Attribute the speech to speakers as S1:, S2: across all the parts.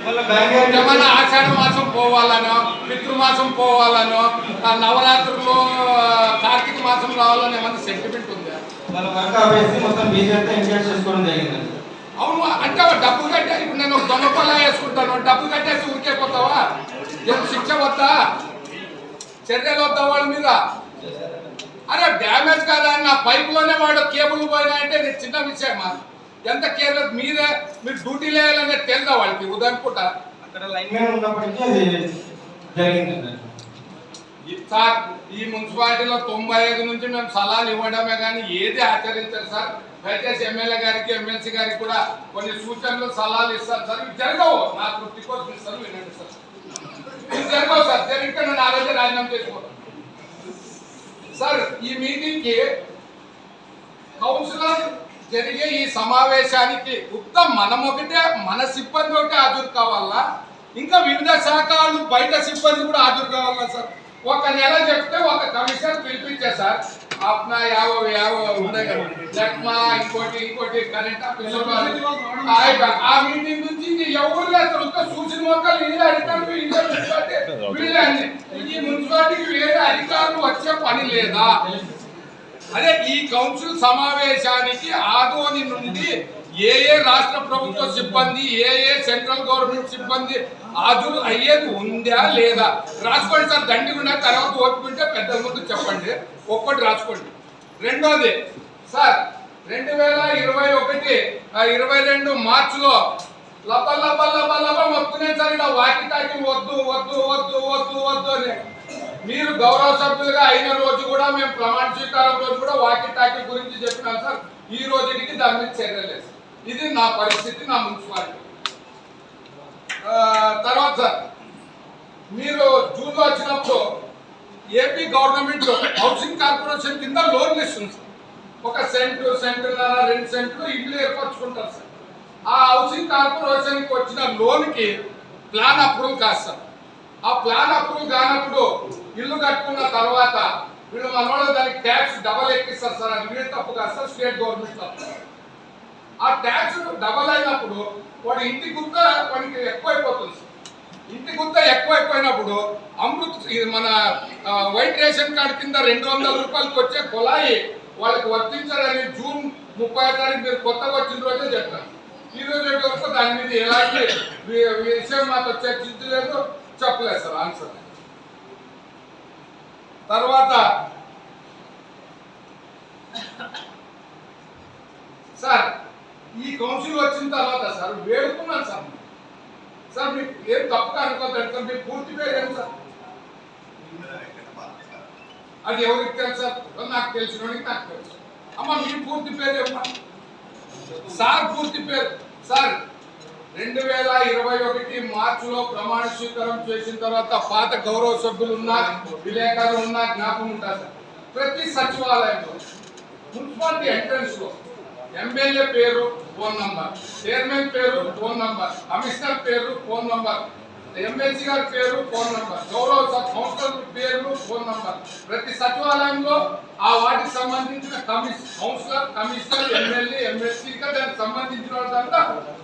S1: ఏమన్నా ఆషాఢ మాసం పోవాలనో, పితృమాసం పోవాలనో, నవరాత్రుల్లో కార్తీక మాసం రావాలని ఏమన్నా సెంటిమెంట్ ఉందా? అవును, అంటే డబ్బులు కట్టే ఇప్పుడు నేను దొంగ పొలా వేసుకుంటాను, డబ్బులు కట్టేసి ఊరికే పోతావా? శిక్ష వద్దా, చర్యలు వద్దా వాళ్ళ మీద? అరే డ్యామేజ్ కాదా, నా పైపులోనే వాడు కేబుల్ పోయినా అంటే ఇది చిన్న విషయమా? ఎంత కేర్లెస్ మీరే, మీరు డ్యూటీ వేయాలనే తెలుదా వాళ్ళకి? ఉదయం పూట సార్ ఈ మున్సిపాలిటీలో 95 నుంచి మేము సలహాలు ఇవ్వడమే కానీ ఏది ఆచరించారు సార్. దయచేసి ఎమ్మెల్యే గారికి, ఎమ్మెల్సీ గారికి కూడా కొన్ని సూచనలు సలహాలు ఇస్తారు సార్. ఇవి జరగవు, నా తృప్తి కోసం ఇస్తారు, వినండి సార్. ఇవి జరగవు సార్, జరిగితే నేను ఆ రోజు రాజీనామా చేసుకోవాలి సార్. ఈ మీటింగ్ కి కౌన్సిలర్ జరిగే ఈ సమావేశానికి ఉత్తమ మనం ఒకటే, మన సిబ్బంది ఒకటే హాజరు కావాలా, ఇంకా వివిధ శాఖలు బయట సిబ్బంది కూడా హాజరు కావాలా సార్? ఒక నెల చెప్తే ఒక కమిషన్ పిలిపించే సార్, అప్నా యావో ఉన్నాయి కదా, లెక్మా ఇంకోటి కరెంట్ ఆఫీసర్ ఆ మీటింగ్ నుంచి ఎవరు లేదు, సూచన మొక్కలు వీళ్ళే అధికారులు, వీళ్ళే ఈ మున్సిపాలిటీకి వేరే అధికారులు వచ్చే పని లేదా? అదే ఈ కౌన్సిల్ సమావేశానికి ఆదోని నుండి ఏ రాష్ట్ర ప్రభుత్వ సిబ్బంది, ఏ సెంట్రల్ గవర్నమెంట్ సిబ్బంది హాజరు అయ్యేది ఉందా లేదా రాసుకోండి సార్. దండిగా ఉన్న తర్వాత ఓపుకుంటే పెద్దల ముందు చెప్పండి, ఒక్కటి రాసుకోండి. రెండోది సార్, 2021-22 మార్చిలో లబ్బ మొత్తునే సార్ ఇలా వాకిటాకి వద్దు అని మీరు గౌరవ సభ్యులుగా అయిన రోజు కూడా మేము ప్రమాణ స్వీకారం రోజు కూడా వాకి టాకీ గురించి చెప్పినాం సార్. ఈ రోజుకి దాని మీద చర్యలేదు. ఇది నా పరిస్థితి, నా మున్సిపాలిటీ. తర్వాత సార్, మీరు జూన్లో వచ్చినప్పుడు ఏపీ గవర్నమెంట్ హౌసింగ్ కార్పొరేషన్ కింద లోన్లు ఇస్తుంది సార్. 1 సెంటు, సెంటున్నర, 2 సెంట్లు ఇల్లు ఏర్పరచుకుంటారు సార్. ఆ హౌసింగ్ కార్పొరేషన్కి వచ్చిన లోన్కి ప్లాన్ అప్రూవల్ కాదు సార్. ఆ ప్లాన్ అప్రూవ్ కానప్పుడు ఇల్లు కట్టుకున్న తర్వాత వీళ్ళు మన దానికి ట్యాక్స్ డబల్ ఎక్కిస్తారు సార్. అది వీళ్ళు తప్పు కాదు సార్, స్టేట్ గవర్నమెంట్ తప్పు. ఆ ట్యాక్స్ డబల్ అయినప్పుడు వాడు ఇంటి గుత్త వాడికి ఎక్కువైపోతుంది సార్. ఇంటి గుత్త ఎక్కువైపోయినప్పుడు అమృత్ మన వైట్ రేషన్ కార్డు కింద 200 రూపాయలకి వచ్చే కుళాయి వాళ్ళకి వర్తించాలని జూన్ 30వ తారీఖు మీరు కొత్తగా వచ్చిన రోజే చెప్తాను. ఈ రోజు వరకు దాని మీద ఎలాంటి విషయం మాతో చర్చించలేదు, చెప్పలేదు సార్ ఆన్సర్. తర్వాత సార్, ఈ కౌన్సిల్ వచ్చిన తర్వాత సార్ వేడుకున్నాను సార్. సార్ మీకు ఏం తప్పుగా అనుకోలేదు సార్, మీకు పూర్తి పేరు ఏం సార్? అది ఎవరికి తెలుసు సార్? నాకు తెలిసినోడికి నాకు తెలుసు. అమ్మ మీ పూర్తి పేరు ఏమన్నా సార్? పూర్తి పేరు సార్ 2021 మార్చిలో ప్రమాణ స్వీకారం చేసిన తర్వాత పాత గౌరవ సభ్యులు ఉన్నా, విలేకరులు ఉన్నా జ్ఞాపకం ఉంటారు సార్. ప్రతి సచివాలయంలో మున్సిపాలిటీ ఎంట్రన్స్ లో ఎమ్మెల్యే పేరు, ఫోన్ నంబర్, చైర్మన్ పేరు, ఫోన్ నంబర్, కమిషనర్ పేరు, ఫోన్ నంబర్, ఎమ్మెల్సీ గారి పేరు, ఫోన్ నంబర్, గౌరవ కౌన్సిలర్ పేర్లు, ఫోన్ నంబర్. ప్రతి సచివాలయంలో ఆ వాటికి సంబంధించిన కౌన్సిలర్, కమిషనర్, ఎమ్మెల్యే, ఎమ్మెల్సీ దానికి సంబంధించిన వాళ్ళంతా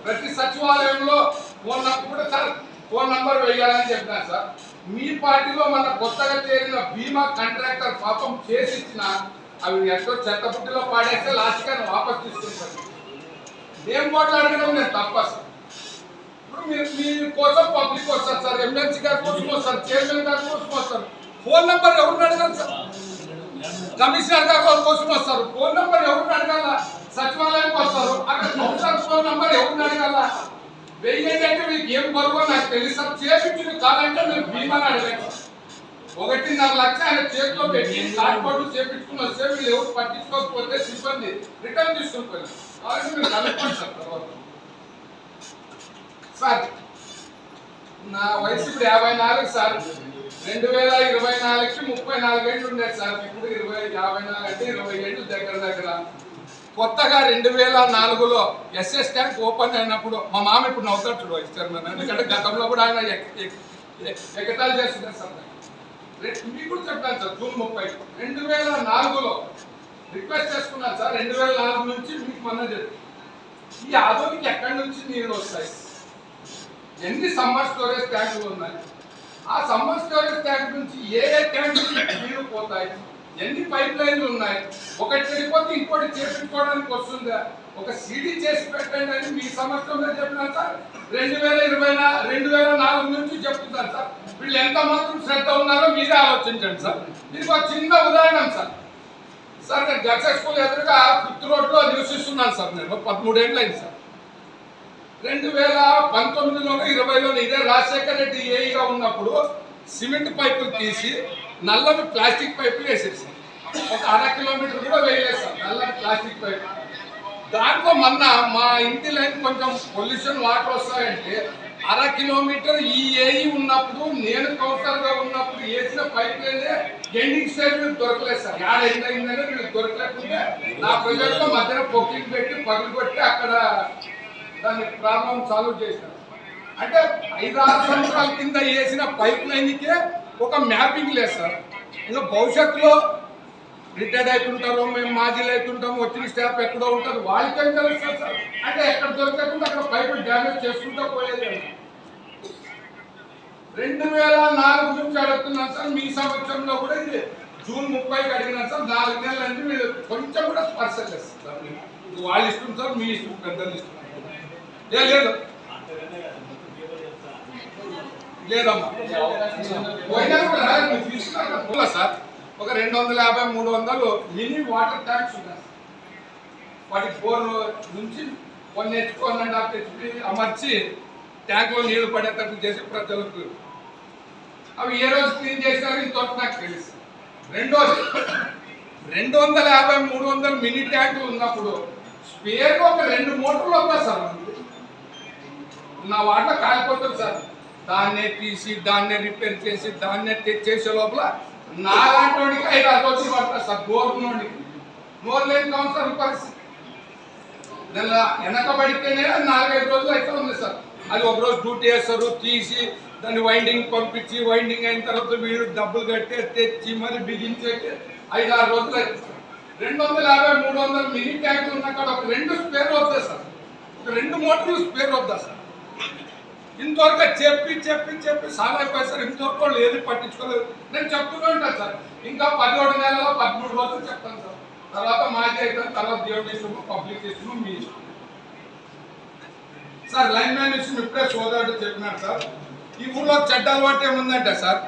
S1: ప్రతి సచివాలయంలో ఫోన్ నంబర్ కూడా సార్ ఫోన్ నంబర్ వేయాలని చెప్పినారు సార్. మీ పార్టీలో మన కొత్తగా చేరిన బీమా కాంట్రాక్టర్ పాపం చేసి ఇచ్చిన అవి ఎంతో చెత్తపుట్టిలో పాడేస్తే లాస్ట్ గా వాపస్ తీసుకుంటారు. ఏం మాట్లాడడం నేను తప్ప సార్. ఇప్పుడు మీరు మీ కోసం పబ్లిక్ వస్తారు సార్, ఎమ్మెల్సీ గారి కోసం వస్తారు, చైర్మన్ గారి కోసం వస్తారు. ఫోన్ నెంబర్ ఎవరిని అడగాలి సార్? కమిషనర్ గారి కోసం వస్తారు, ఫోన్ నెంబర్ ఎవరిని అడగాల? సచివాలయానికి వస్తారు, అక్కడ కౌన్సిలర్ ఫోన్ నెంబర్ ఎవరిని అడగాల? వెయ్యండి అంటే మీకు ఏం బరువు నాకు తెలుసు సార్. చేపించింది కాదంటే మీరు బీమాని అడగండి. 1.5 లక్షలు ఆయన చేతిలో పెట్టి కార్డు చేపించుకుని వస్తే వీళ్ళు ఎవరు పట్టించుకోకపోతే సిబ్బంది రిటర్న్ తీసుకుంటారు. కాబట్టి మీరు కనుక్కోండి సార్. తర్వాత సార్, నా వయసు ఇప్పుడు 54 సార్. 2024కి 34 ఏళ్ళు ఉండేది సార్. ఇప్పుడు 54 అంటే 20 ఏళ్ళు దగ్గర. కొత్తగా 2004లో ఎస్ఎస్ ట్యాంక్ ఓపెన్ అయినప్పుడు మా మామ ఇప్పుడు నవ్వుతాడు వైస్ చైర్మన్, ఎందుకంటే గతంలో కూడా ఆయన ఎగతాలు చేస్తున్నారు సార్. మీకు కూడా చెప్పాను సార్, జూన్ 30 2004లో రిక్వెస్ట్ చేసుకున్నాను సార్. 2004 నుంచి మీకు మన ఈ ఆదోనికి ఎక్కడి నుంచి నీళ్ళు వస్తాయి? ఎన్ని సమ్మర్ స్టోరేజ్ ట్యాంకులు ఉన్నాయి, ఆ సమ్మర్ స్టోరేజ్ ట్యాంక్ నుంచి ఏ ట్యాంకులు నీళ్లు పోతాయి, ఎన్ని పైప్ లైన్లు ఉన్నాయి, ఒకటి చెడిపోతే ఇంకోటి చేపించుకోవడానికి వస్తుందా, ఒక సిడి చేసి పెట్టండి అని మీ సంవత్సరంలో చెప్పినా సార్. 2004 నుంచి చెప్తున్నారు సార్. వీళ్ళు ఎంత మాత్రం శ్రద్ధ ఉన్నారో మీరే ఆలోచించండి సార్. దీనికి ఒక చిన్న ఉదాహరణ సార్. సార్ నేను జడ్సెస్ స్కూల్ ఎదురుగా 5th రోడ్లో నివసిస్తున్నాను సార్. నేను 13 ఏళ్ళు అయింది సార్. 2019లోనో 20లోనో ఇదే రాజశేఖర రెడ్డి ఏఈగా ఉన్నప్పుడు సిమెంట్ పైపులు తీసి నల్లవి ప్లాస్టిక్ పైపులు వేసేసారు. ఒక 1/2 కిలోమీటర్ కూడా వేయలేదు సార్ నల్లవి ప్లాస్టిక్ పైపు. దాంట్లో మొన్న మా ఇంటి లైన్ కొంచెం పొల్యూషన్ వాటర్ వస్తాయంటే 1/2 కిలోమీటర్ ఈ ఏఈ ఉన్నప్పుడు నేను కౌన్సిలర్గా ఉన్నప్పుడు వేసిన పైప్ లైనే ఎండింగ్ స్టేజ్ మీద దొరకలేదు సార్. యాడ ఎండ్ అయిందని వీళ్ళు దొరకలేకుంటే నా ప్రజల్లో మధ్యన పొక్కింగ్ పెట్టి పగులు కొట్టి అక్కడ దాన్ని ప్రాబ్లం సాల్వ్ చేశారు. అంటే 5-6 సంవత్సరాల కింద వేసిన పైప్ లైన్కే ఒక మ్యాపింగ్ లేదు సార్. ఇంకా భవిష్యత్తులో రిటైర్డ్ అవుతుంటారు, మేము మాజీలు అవుతుంటాము, వచ్చిన స్టాఫ్ ఎక్కడో ఉంటారు, వాళ్ళకేం తెలుస్తుంది సార్. అంటే ఎక్కడ దొరకకుండా అక్కడ పైపులు డ్యామేజ్ చేసుకుంటూ పోయేది. 2004 నుంచి అడుగుతున్నాను సార్. మీ సంవత్సరంలో కూడా ఇది జూన్ 30కి అడిగినాను సార్. 4 నెలల నుంచి మీరు కొంచెం కూడా స్పర్శ చేస్తారు. వాళ్ళు ఇష్టం సార్, మీ ఇష్టం, పెద్దలు ఇష్టం లేదు లేదమ్మా. పోయినా కూడా తీసుకున్నా సార్. ఒక 250-300 మినీ వాటర్ ట్యాంక్స్ ఉన్నాయి. వాటికి 4 నుంచి 1 HP 1.5 HP అమర్చి ట్యాంక్లో నీళ్లు పడేటట్టు చేసి ప్రజలకు అవి ఏ రోజు క్లీన్ చేసినారో ఇంతవరకు నాకు తెలుసు. రెండోది 250-300 మినీ ట్యాంకులు ఉన్నప్పుడు స్పేర్గా ఒక 2 మోటార్లు వద్దా సార్. నా వాటర్ కాలిపోతుంది సార్. దాన్నే తీసి దాన్నే రిపేర్ చేసి దాన్నే తెచ్చేసే లోపల నాలాంటి వాడికి 5-6 రోజులు పడతారు సార్. గోర్నోడికి నోరు లేని కౌన్సిలర్ పరిస్థితి వెనకబడితేనే 4-5 రోజులు అయితే ఉంది సార్. అది ఒక రోజు డ్యూటీ వేస్తారు, తీసి దాన్ని వైండింగ్ పంపించి వైండింగ్ అయిన తర్వాత వీడు డబ్బులు కట్టే తెచ్చి మరి బిగించేకి 5-6 రోజులు అయితే సార్. 250-300 మినీ ట్యాంకులు ఉన్న కాడ ఒక 2 స్పేర్ వద్దా సార్. ఒక 2 మోటార్లు స్పేర్ వద్దా సార్. ఇంతవరకు చెప్పి చాలా అయిపోయి సార్. ఇంతవరకు వాళ్ళు ఏది పట్టించుకోలేదు. నేను చెప్తూనే ఉంటాను సార్. ఇంకా 17 నెలలో 13 రోజులు చెప్తాను సార్. తర్వాత మాజీ అవుతాను, తర్వాత దేవుడి ఇష్టము, పబ్లిక్ ఇష్టము, మీ ఇష్టం సార్. లైన్ మ్యాన్ ఇష్టం ఇప్పుడే సోదరుడు చెప్పినాడు సార్. ఈ ఊళ్ళో చెడ్డ అలవాటు ఏముందంటే సార్,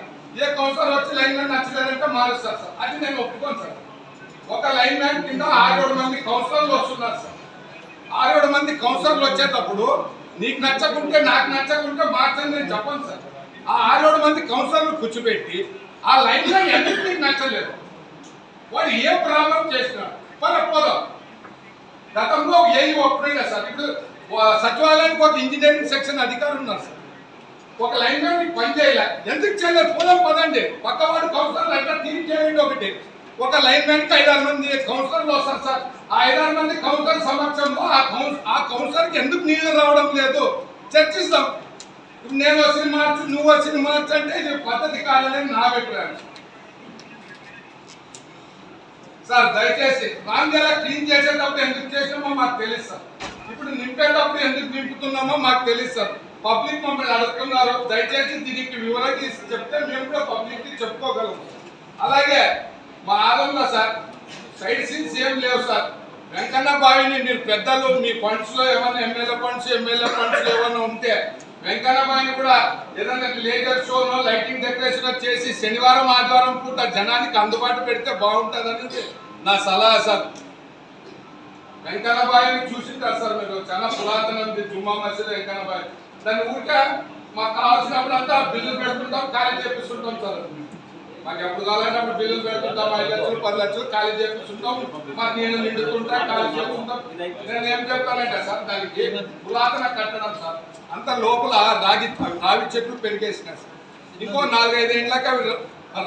S1: ఏ కౌన్సిలర్ వచ్చి లైన్ మ్యాన్ నచ్చలేదంటే మారుస్తారు సార్. అది నేను ఒప్పుకోను సార్. ఒక లైన్ మ్యాన్ కింద 6-7 మంది కౌన్సిలర్లు వస్తున్నారు సార్. 6-7 మంది కౌన్సిలర్లు వచ్చేటప్పుడు నీకు నచ్చకుంటే నాకు నచ్చకుంటే మార్చని నేను చెప్పను సార్. ఆ 6-7 మంది కౌన్సిలర్లు కూర్చోబెట్టి ఆ లైన్ మ్యాన్ ఎందుకు నీకు నచ్చలేదు, వాడు ఏ ప్రాబ్లం చేసినాడు పోదాం. గతంలో ఏఈ ఒప్పుడే సార్. ఇప్పుడు సచివాలయానికి ఒక ఇంజనీరింగ్ సెక్షన్ అధికారులు ఉన్నారు సార్. ఒక లైన్ మ్యాన్ పని చేయలే, ఎందుకు చేయలేదు, పోదాం పదండి. పక్కవాడు కౌన్సిలర్లు అంటే తీర్చి చేయండి. ఒకటి ఒక లైన్ మ్యాన్కి 5-6 మంది కౌన్సిలర్లు వస్తారు సార్. ఆ 5-6 మంది కౌన్సిలర్ సమక్షంలో ఆ కౌన్సిలర్కి ఎందుకు నీళ్లు రావడం లేదు చర్చిస్తాం. నేను వచ్చి మార్చు, నువ్వు వచ్చి మార్చు అంటే ఇది పద్ధతి కాదని నా అభిప్రాయం సార్. దయచేసి రాంగేలా క్లీన్ చేసేటప్పుడు ఎందుకు చేసినామో మాకు తెలుసు సార్. ఇప్పుడు నింపేటప్పుడు ఎందుకు నింపుతున్నామో మాకు తెలుసు సార్. పబ్లిక్ మమ్మల్ని అడుగుతున్నారు. దయచేసి దీనికి వివరంగా చెప్తే మేము కూడా పబ్లిక్కి చెప్పుకోగలం. అలాగే మా ఆదంలో సార్ సైడ్ సీన్స్ ఏం లేవు సార్. వెంకన్న బావిని మీరు పెద్దలు మీ ఫండ్స్లో ఏమైనా ఎమ్మెల్యే ఫండ్స్ ఏమైనా ఉంటే వెంకన్న బావిని కూడా ఏదైనా లేజర్ షోనో లైటింగ్ డెకరేషన్ చేసి శనివారం ఆదివారం పూట జనానికి అందుబాటు పెడితే బాగుంటుందని నా సలహా సార్. వెంకన్న బావిని చూసింటారు సార్ మీరు. చాలా పురాతన జుమ్మా మసీదు వెంకన్న బావి. దాన్ని ఊరికే మాకు కావాల్సినప్పుడు అంతా బిల్లులు పెడుతుంటాం, ఖాళీ చేపిస్తుంటాం సార్. మాకు ఎప్పుడు కావాలంటే అప్పుడు బిల్లులు పెడుతుంటాం. 5 లక్షలు 10 లక్షలు ఖాళీ చేపిస్తుంటాం. మాకు నేను నిండుతుంటా ఖాళీ చేస్తుంటాం. నేను ఏం చెప్తానంటే సార్, దానికి పురాతన కట్టడం సార్. అంత లోపల రావి చెట్లు పెరిగేసినాయి సార్. ఇంకో 4-5 ఏళ్ళకి అవి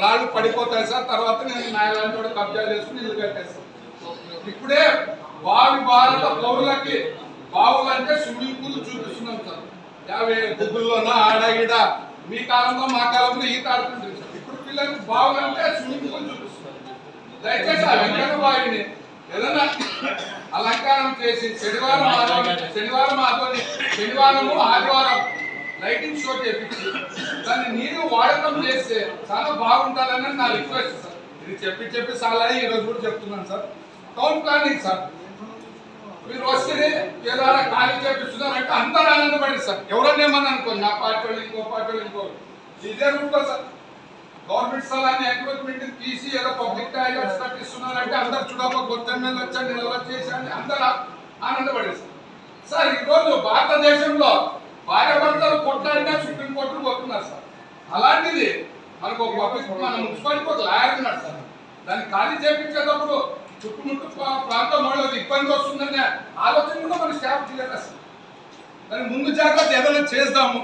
S1: రాళ్ళు పడిపోతాయి సార్. తర్వాత నేను నాయలాంటి కూడా కబ్జా చేసుకుని ఇల్లు కట్టేస్తాను. ఇప్పుడే బావి భారత పౌరులకి బావులు అంటే స్విమ్మింగ్ పూల్ చూపిస్తున్నాం సార్. 50 గుగ్గుల్లోనో ఆడగిడ మీ కాలంలో మా కాలంలో ఈత ఆడుతుంటుంది సార్. ఇప్పుడు పిల్లలకి బావులు అంటే స్విమ్మింగ్ పూల్ చూపిస్తున్నారు. దయచేసి ఆ వెంకన్న బావిని ఏదైనా అలంకారం చేసి శనివారము ఆదివారం లైటింగ్ షో చేపించి దాన్ని నీరు వాడకం చేస్తే చాలా బాగుంటుందని నా రిక్వెస్ట్ సార్. ఇది చెప్పి చాలా ఈ రోజు కూడా చెప్తున్నాను సార్. టౌన్ ప్లానింగ్ సార్, మీరు వస్తే ఏదైనా ఖాళీ చేపిస్తున్నారంటే అందరూ ఆనందపడి సార్. ఎవరన్నా ఏమన్నా అనుకోండి, నా పార్టీ వాళ్ళు ఇంకో పార్టీ వాళ్ళు ఇంకో, ఇదే రూట్లో సార్ గవర్నమెంట్ స్థలాన్ని ఎంక్రోచ్మెంట్ తీసి ఏదో పబ్లిక్ టాయిలెట్స్ కట్టిస్తున్నారంటే అందరు చూడక కొత్త ఎమ్మెల్యే వచ్చాను నిల్వ చేశాను అందరూ ఆనందపడేస్తారు సార్. ఈరోజు భారతదేశంలో భార్య భర్తలు కొట్లాడినా సుప్రీంకోర్టులు పోతున్నారు సార్. అలాంటిది మనకు ఒక పబ్లిక్ మన మున్సిపాలిటీకి ఒక లాయర్ ఉన్నాడు సార్. దాన్ని ఖాళీ చేయించేటప్పుడు చుట్టుముట్టు ప్రాంతం వాళ్ళకి ఇబ్బంది వస్తుందనే ఆలోచన కూడా మన స్టాఫ్ క్లియర్ సార్. దాని ముందు జాగ్రత్త ఏదైనా చేద్దాము,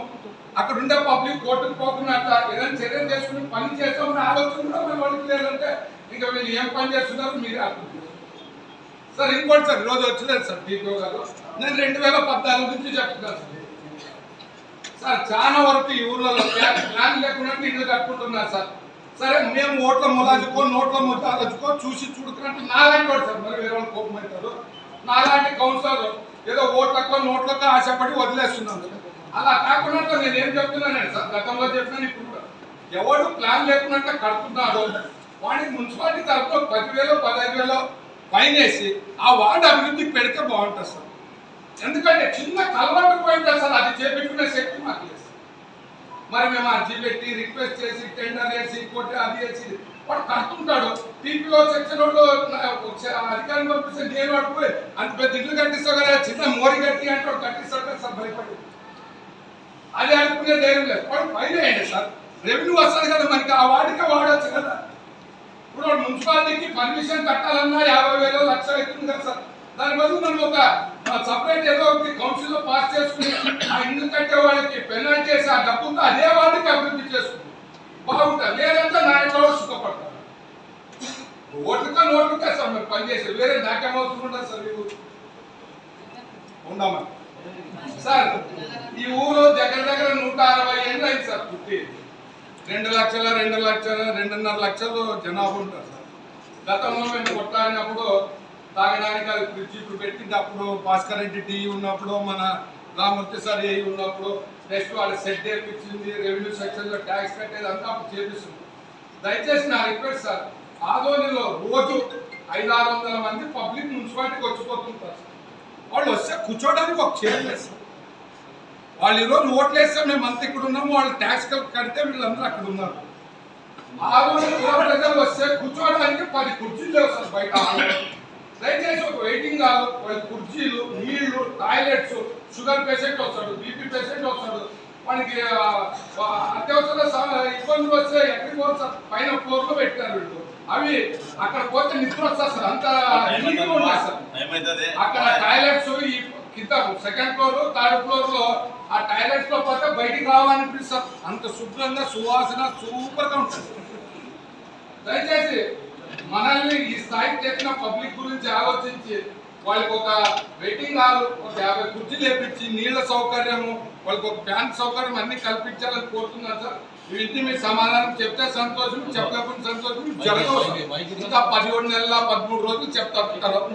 S1: అక్కడ ఉండే పబ్లిక్ కోర్టుకు పోకుండా ఏదైనా చర్యలు చేసుకుని పని చేస్తామని ఆలోచన కూడా మన వాళ్ళకి లేదంటే ఇంకా వీళ్ళు ఏం పని చేస్తున్నారు మీరే అర్థం సార్. ఇంకోటి సార్, ఈరోజు వచ్చలేదు సార్ డిపిఓ గారు, నేను 2014 నుంచి చెప్తున్నాను సార్. సార్ చాలా వరకు ఈ ఊర్లలో ప్లాన్ లేకుండా ఇల్లు కట్టుకుంటున్నారు సార్. సరే మేము ఓట్ల మొలాచుకో నోట్ల మొలాచుకో చూసి చూడుకున్నట్టు నాలాంటి వాడు సార్. మరి వేరే వాళ్ళు కోపం అవుతారు. నాలాంటి కౌన్సిలర్ ఏదో ఓట్లకో నోట్లకో ఆశపడి వదిలేస్తున్నాను. అలా కాకుండా నేను ఏం చెప్తున్నాను సార్, గతంలో చెప్పినాను ఇప్పుడు కూడా, ఎవడు ప్లాన్ లేకుండా కడుతున్నాడు వాడికి మున్సిపాలిటీ తరఫున 10,000 15,000 ఫైన్ వేసి ఆ వార్డు అభివృద్ధికి పెడితే బాగుంటుంది సార్. ఎందుకంటే చిన్న కలవాటు పోయింది సార్, అది చేపెట్టుకునే శక్తి మాకు లేదు. మరి మేము అర్జీ పెట్టి రిక్వెస్ట్ చేసి టెండర్ వేసి కొట్టి అది వేసి వాడు కడుతుంటాడు. టీపీఓ సెక్షన్ వాళ్ళు అధికారం పంపిస్తే నేను వాడిపోయి అంత పెద్ద ఇల్లు కట్టిస్తావు కదా, చిన్న మోరి కట్టి అంటే వాడు కట్టిస్తాడు కదా సార్, భయపడి అది అనుకునే ధైర్యం లేదు. వాడు ఫైన్ వేయండి సార్, రెవెన్యూ వస్తుంది కదా మనకి, ఆ వాటికే వాడచ్చు కదా. ఇప్పుడు వాడు మున్సిపాలిటీకి పర్మిషన్ కట్టాలన్నా 50,000 లక్ష అవుతుంది కదా సార్. దాని బదులు మనం ఒక సపరేట్ ఏదో ఒకటి కౌన్సిల్లో పాస్ చేసుకుని ఆ ఇల్లు కట్టే వాళ్ళకి పెనాల్టీ చేసి ఆ డబ్బుతో అదే వాళ్ళకి అభివృద్ధి చేసుకుంటాం బాగుంటుంది. లేదంటే నా ఇంట్లో సుఖపడతారు. ఓట్లుగా నోట్లుగా సార్ మీరు పనిచేసి వేరే నాకేమవుతుంది ఉంటుంది సార్. ఈ ఊరు ఉండమా సార్, ఈ ఊరు దగ్గర 160 ఏళ్ళు అయింది సార్ పుట్టి. 2 లక్షల 2.5 లక్షలు జనాభా ఉంటారు సార్. గతంలో మేము కొట్లాడినప్పుడు తాగడానికి అది ఫ్రిడ్జ్ ఇప్పుడు పెట్టింది. అప్పుడు భాస్కర్ రెడ్డి టీ ఉన్నప్పుడు, మన రామూర్తి సార్ ఏ ఉన్నప్పుడు, నెక్స్ట్ వాళ్ళు సెట్ చేయించింది, రెవెన్యూ సెక్షన్లో ట్యాక్స్ కట్టేది అంతా అప్పుడు చేపిస్తుంది. దయచేసి నా రిక్వెస్ట్ సార్, ఆదోనిలో రోజు 500-600 మంది పబ్లిక్ మున్సిపాలిటీకి వచ్చిపోతుంటారు సార్. వాళ్ళు వస్తే కూర్చోడానికి ఒక చైర్ లేదు సార్. వాళ్ళు ఈరోజు ఓట్లు వేస్తే మేము అంతా ఇక్కడ ఉన్నాము, వాళ్ళు ట్యాక్స్ కడితే వీళ్ళందరూ అక్కడ ఉన్నారు. ఆదోని ప్రజలు వస్తే కూర్చోడానికి 10 కుర్చీలు లేవు సార్ బయట. దయచేసి ఒక వెయిటింగ్ హాల్, కుర్చీలు, నీళ్లు, టాయిలెట్స్, షుగర్ పేషెంట్ వస్తాడు, బీపీ పేషెంట్ వస్తాడు, వానికి అత్యవసర ఇబ్బందులు వస్తే ఎక్కడికి పోదు సార్. పైన ఫ్లోర్ లో పెట్టారు వీళ్ళు, అవి అక్కడ పోతే నిద్ర వస్తారు సార్. అంత ఉంటాయి సార్. అక్కడ టాయిలెట్స్ ఈ కింద 2nd ఫ్లోర్ 3rd ఫ్లోర్ లో ఆ టాయిలెట్స్ లో పోతే బయటికి రావాలనిపిస్తారు. అంత శుభ్రంగా సువాసన సూపర్ గా ఉంటుంది. దయచేసి మనల్ని ఈ స్థాయికి తెచ్చిన పబ్లిక్ గురించి ఆలోచించి వాళ్ళకి ఒక వెయిటింగ్ హాల్, ఒక 50 కుర్చీలు వేపించి, నీళ్ల సౌకర్యము, వాళ్ళకి ఒక ఫ్యాన్ సౌకర్యం అన్ని కల్పించాలని కోరుతున్నారు సార్. వీటిని మీరు సమాధానం చెప్తే సంతోషం, చెప్పలేకుండా సంతోషం. జరగవచ్చు ఇంకా 17 నెలల 13 రోజులు చెప్తారు తర్వాత.